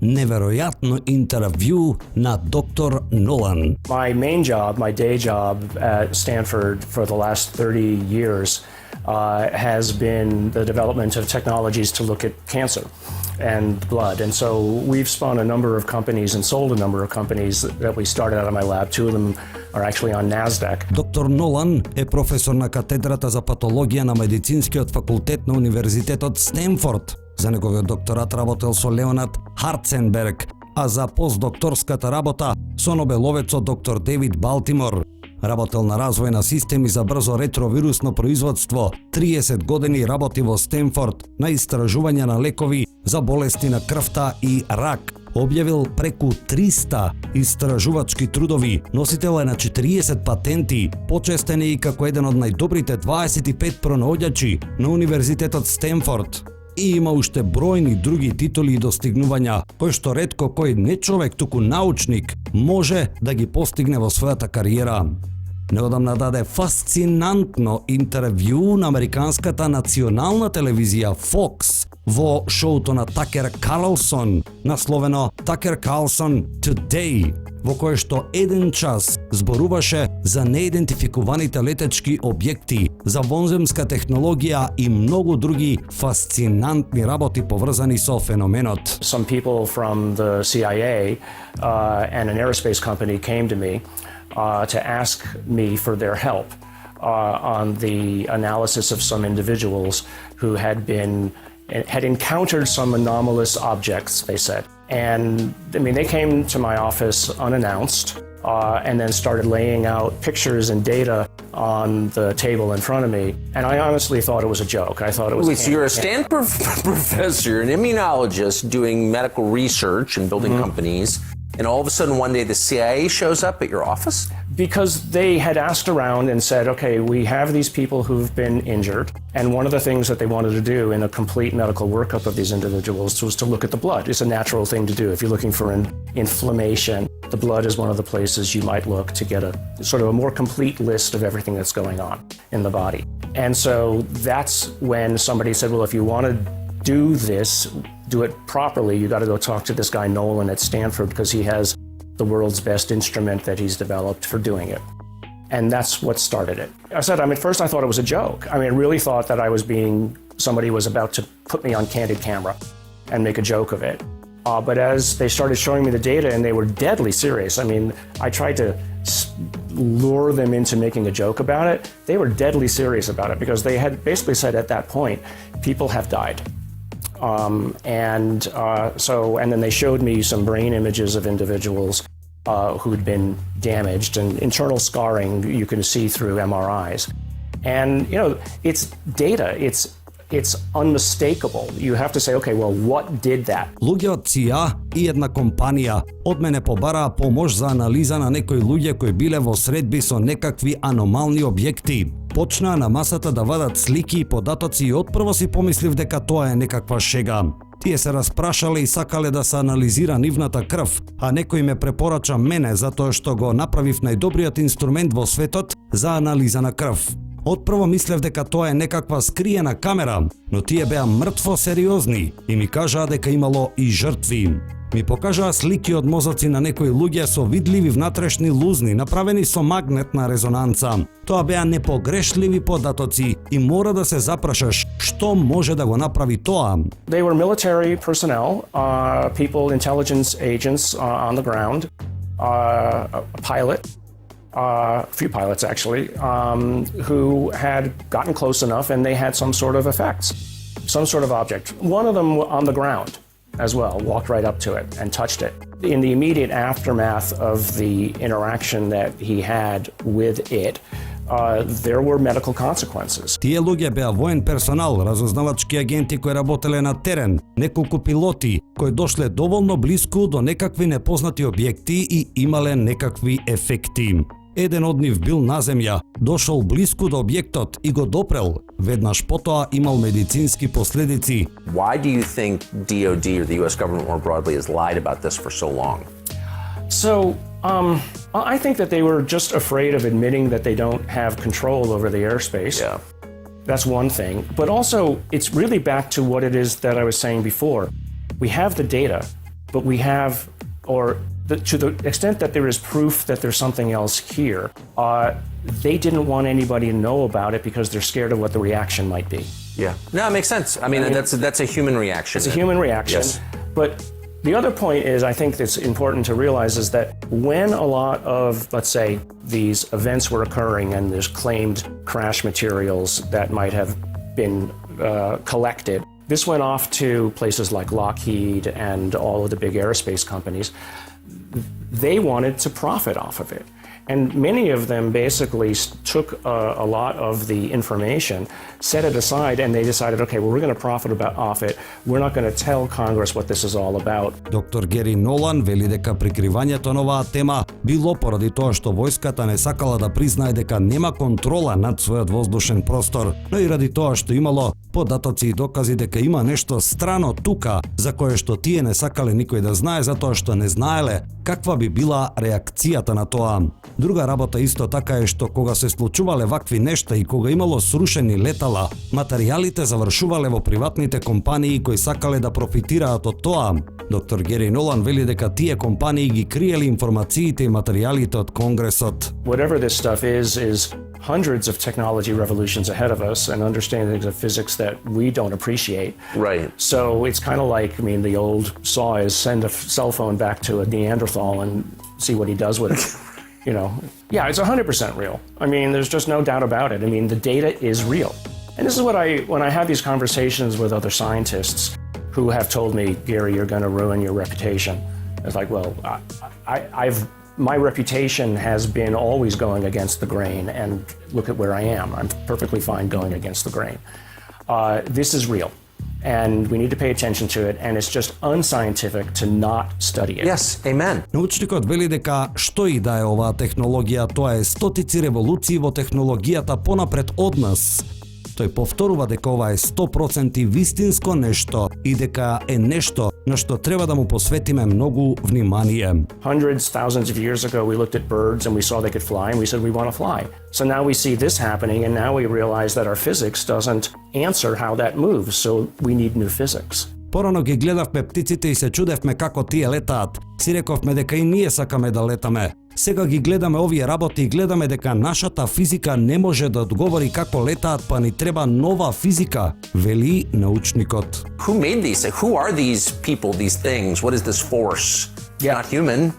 неверојатно интервју на доктор Нолан. My main job, my day job at Stanford for the last 30 years has been the development of technologies to look at cancer and blood. And so we've spun a number of companies and sold a number of companies that we started out of my lab. Two of them are actually on NASDAQ. Доктор Нолан е професор на Катедрата за патологија на Медицинскиот факултет на Универзитетот Стенфорд. За неговиот докторат работел со Леонард Харценберг, а за постдокторската работа со нобеловецот доктор Дейвид Балтимор. Работел на развој на системи за брзо ретровирусно производство. 30 години работи во Стенфорд на истражување на лекови за болести на крвта и рак. Објавил преку 300 истражувачки трудови, носител е на 40 патенти, почестен е и како еден од најдобрите 25 пронаоѓачи на Универзитетот Стенфорд. И има уште бројни други титули и достигнувања, кои што ретко кој не човек, туку научник, може да ги постигне во својата кариера. Неодамна даде фасцинантно интервју на американската национална телевизија Fox во шоуто на Такер Карлсон, насловено Такер Карлсон Today, во кое што еден час зборуваше за неидентификуваните летечки објекти, за вонземска технологија и многу други фасцинантни работи поврзани со феноменот. Some people from the CIA and an aerospace company came to me to ask me for their help on the analysis of some individuals who had encountered some anomalous objects, they said. And I mean, they came to my office unannounced and then started laying out pictures and data on the table in front of me. And I honestly thought it was a joke. I thought it was. Wait, so you're a Stanford professor, an immunologist doing medical research and building companies, and all of a sudden one day the CIA shows up at your office? Because they had asked around and said, okay, we have these people who've been injured, and one of the things that they wanted to do in a complete medical workup of these individuals was to look at the blood. It's a natural thing to do. If you're looking for an inflammation, the blood is one of the places you might look to get a sort of a more complete list of everything that's going on in the body. And so that's when somebody said, well, if you want to do this, do it properly, you got to go talk to this guy Nolan at Stanford, because he has the world's best instrument that he's developed for doing it. And that's what started it. I said, at first I thought it was a joke. I really thought that somebody was about to put me on candid camera and make a joke of it. But as they started showing me the data, and they were deadly serious, I tried to lure them into making a joke about it. They were deadly serious about it, because they had basically said at that point, people have died. And then they showed me some brain images of individuals who'd been damaged, and internal scarring you can see through MRIs. And it's data. It's unmistakable. You have to say, okay, well, what did that? Луѓе од ЦИА и една компанија од мене побараа помош за анализа на некои луѓе кои биле во средби со некакви аномални објекти. Почнаа на масата да вадат слики и податоци и отпрво си помислив дека тоа е некаква шега. Тие се распрашале и сакале да се анализира нивната крв, а некој ме препорача мене затоа што го направив најдобриот инструмент во светот за анализа на крв. Отпрво мислев дека тоа е некаква скриена камера, но тие беа мртво сериозни и ми кажаа дека имало и жртви. Ми покажаа слики од мозоци на некои луѓе со видливи внатрешни лузни, направени со магнетна резонанца. Тоа беа непогрешливи податоци и мора да се запрашаш што може да го направи тоа. They were military personnel, people, intelligence agents on the ground, a pilot. A few pilots actually, who had gotten close enough and they had some sort of effects, some sort of object. One of them on the ground as well, walked right up to it and touched it. In the immediate aftermath of the interaction that he had with it, there were medical consequences. Тие луѓе беа воен персонал, разузнавачки агенти кои работеле на терен, неколку пилоти кои дошле доволно близко до некакви непознати објекти и имале некакви ефекти. Еден од нив бил на земја, дошол близко до објектот и го допрел. Веднаш потоа имал медицински последици. Why do you think DOD or the US government more broadly has lied about this for so long? So, I think that they were just afraid of admitting that they don't have control over the airspace. Yeah. That's one thing. But also, it's really back to what it is that I was saying before. We have the data. but we have, or to the extent that there is proof that there's something else here, they didn't want anybody to know about it because they're scared of what the reaction might be. Yeah. No, it makes sense. I mean, that's a human reaction. It's a human reaction. Yes. But the other point is, I think that's important to realize is that when a lot of, let's say, these events were occurring and there's claimed crash materials that might have been collected, this went off to places like Lockheed and all of the big aerospace companies. They wanted to profit off of it. And many of them basically took a lot of the information, set it aside, and they decided, okay, well, we're going to profit off it. We're not going to tell Congress what this is all about. Доктор Гери Нолан вели дека прикривањето на оваа тема било поради тоа што војската не сакала да признае дека нема контрола над својот воздушен простор, но и ради тоа што имало податоци и докази дека има нешто страно тука за кое што тие не сакале никој да знае затоа што не знаеле каква би била реакцијата на тоа. Друга работа исто така е што кога се случувале вакви нешта и кога имало срушени летала, материјалите завршувале во приватните компании кои сакале да профитираат од тоа. Доктор Гери Нолан вели дека тие компании ги криеле информациите и материјалите од Конгресот. Whatever this stuff is hundreds of technology revolutions ahead of us and understandings of physics that we don't appreciate. Right. So it's kind of like, I mean, the old saw is send a cell phone back to a Neanderthal and see what he does with it. You know, yeah, it's 100% real. I mean, there's just no doubt about it. I mean, the data is real. And this is what when I have these conversations with other scientists who have told me, Gary, you're going to ruin your reputation. It's like, well, my reputation has been always going against the grain, and look at where I am. I'm perfectly fine going against the grain. This is real, and we need to pay attention to it, and it's just unscientific to not study it. Yes, amen. Научникот вели дека што и да е оваа технологија, тоа е стотици револуции во технологијата понапред од нас. Тој повторува дека ова е 100% вистинско нешто и дека е нешто на што треба да му посветиме многу внимание. Hundreds, thousands of years ago, we looked at birds and we saw they could fly and we said we want to fly. So now we see this happening and now we realize that our physics doesn't answer how that moves, so we need new physics. Порано ги гледавме птиците и се чудевме како тие летаат. Си рековме дека и ние сакаме да летаме. Сега ги гледаме овие работи и гледаме дека нашата физика не може да одговори како летаат, па ни треба нова физика, вели научникот. Who made these? Who are these people, these things? What is this force? Yeah. Not human.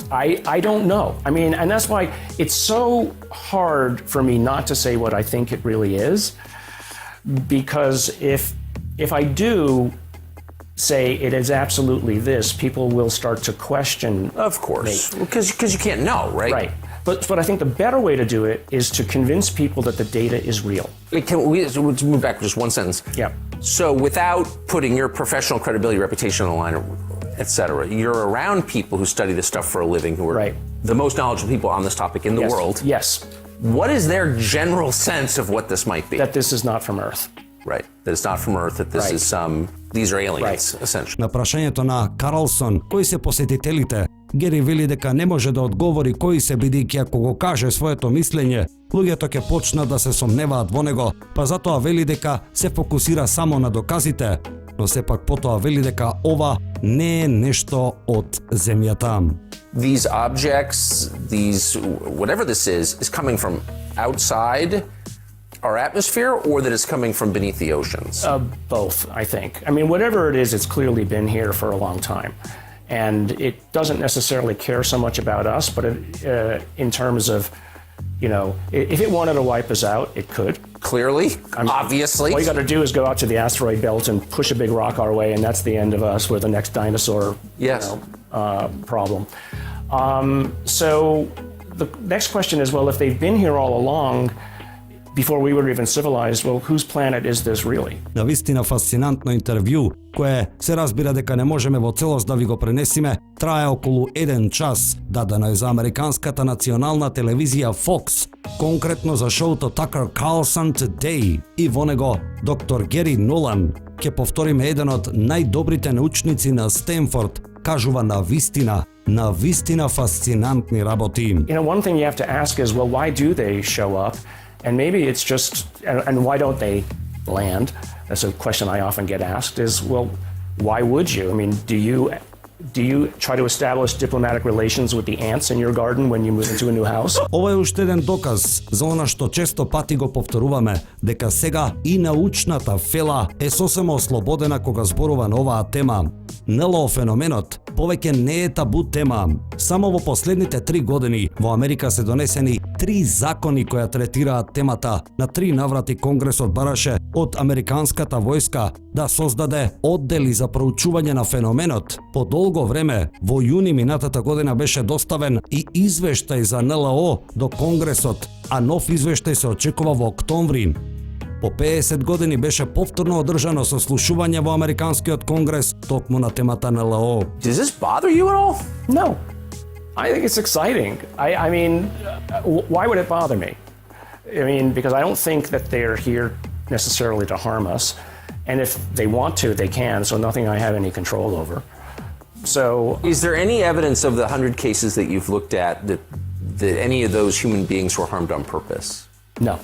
I don't know. I mean, and that's why it's so hard for me not to say what I think it really is, because if I do say it is absolutely this, people will start to question. Of course, because you can't know, right? Right. But I think the better way to do it is to convince people that the data is real. Let's move back just one sentence. Yeah. So without putting your professional credibility, reputation on the line, et cetera, you're around people who study this stuff for a living, who are right. the most knowledgeable people on this topic in the world. Yes. What is their general sense of what this might be? That this is not from Earth. Right. That it's not from Earth, that this is these are aliens, essentially. На прашањето на Карлсон, кои се посетителите, Гери вели дека не може да одговори кои се, бидејќи ако го каже своето мислење, луѓето ќе почнат да се сомневаат во него, па затоа вели дека се фокусира само на доказите, но сепак потоа вели дека ова не е нешто од земјата. These objects, whatever this is coming from outside our atmosphere, or that it's coming from beneath the oceans? Both, I think. I mean, whatever it is, it's clearly been here for a long time. And it doesn't necessarily care so much about us, but in terms of, you know, if it wanted to wipe us out, it could. Clearly, obviously. All you got to do is go out to the asteroid belt and push a big rock our way, and that's the end of us. We're the next dinosaur problem. So the next question is, well, if they've been here all along, before we were even civilized, well, whose planet is this really? Навистина фасцинантно интервју, кое се разбира дека не можеме во целост да ви го пренесиме, трае околу 1 час, дадено е за американската национална телевизија Fox, конкретно за шоуто Tucker Carlson Today, и во него доктор Гери Нолан ќе повториме еден од најдобрите научници на Стенфорд, кажува на вистина фасцинантни работи. You know, one thing you have to ask is, well, why do they show up? And maybe it's just, and why don't they land? That's a question I often get asked is, well, why would you? I mean, do you Do you try to establish diplomatic relations with the ants in your garden when you move into a new house? Ова е уште еден доказ за она што често пати го повторуваме, дека сега и научната фела е сосема ослободена кога зборува на оваа тема. НЛО феноменот повеќе не е табу тема. Само во последните 3 години во Америка се донесени 3 закони кои третираат темата. На 3 наврати Конгресот бараше од американската војска да создаде оддели за проучување на феноменот. По долго време, во јуни минатата година беше доставен и извештај за НЛО до Конгресот, а нов извештај се очекува во октомври. По 50 години беше повторно одржано сослушување во Американскиот конгрес токму на темата НЛО. Does this bother you at all? No. I think it's exciting. I mean, why would it bother me? I mean, because I don't think that they're here necessarily to harm us. And if they want to, they can, so nothing I have any control over. So, Is there any evidence of the 100 cases that you've looked at that any of those human beings were harmed on purpose? no.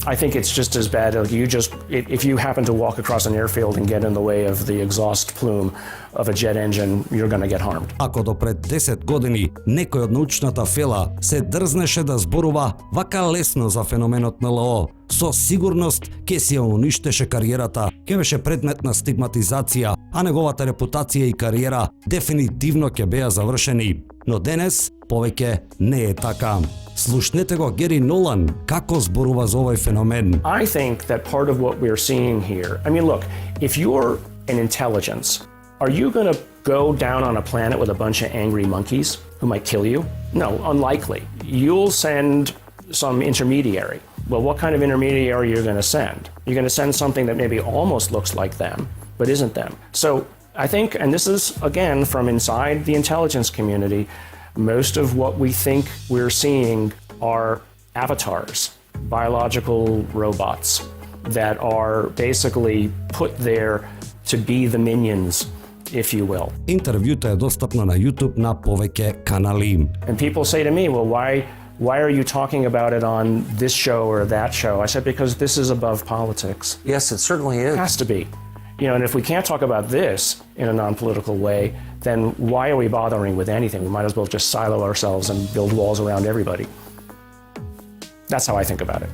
I think it's just as bad. If you happen to walk across an airfield and get in the way of the exhaust plume of a jet engine, you're going to get harmed. Ако до пред 10 години некој од научната фела се дрзнеше да зборува вака лесно за феноменот НЛО, со сигурност ќе си ја уништеше кариерата, ќе беше предмет на стигматизација, а неговата репутација и кариера дефинитивно ќе беа завршени. Но денес повеќе не е така. Слушнете го Гери Нолан како зборува за овој феномен. I think that part of what we're seeing here, I mean, look, if you're an intelligence, are you going to go down on a planet with a bunch of angry monkeys who might kill you? No, unlikely. You'll send some intermediary. Well, what kind of intermediary are you going to send? You're going to send something that maybe almost looks like them, but isn't them. So I think, and this is again from inside the intelligence community, most of what we think we're seeing are avatars, biological robots that are basically put there to be the minions, if you will. Интервјуто е достапно на YouTube на повеќе канали. And people say to me, well, why are you talking about it on this show or that show? I said, because this is above politics. Yes, it certainly is. It has to be. You know, and if we can't talk about this in a non-political way, then why are we bothering with anything? We might as well just silo ourselves and build walls around everybody. That's how I think about it.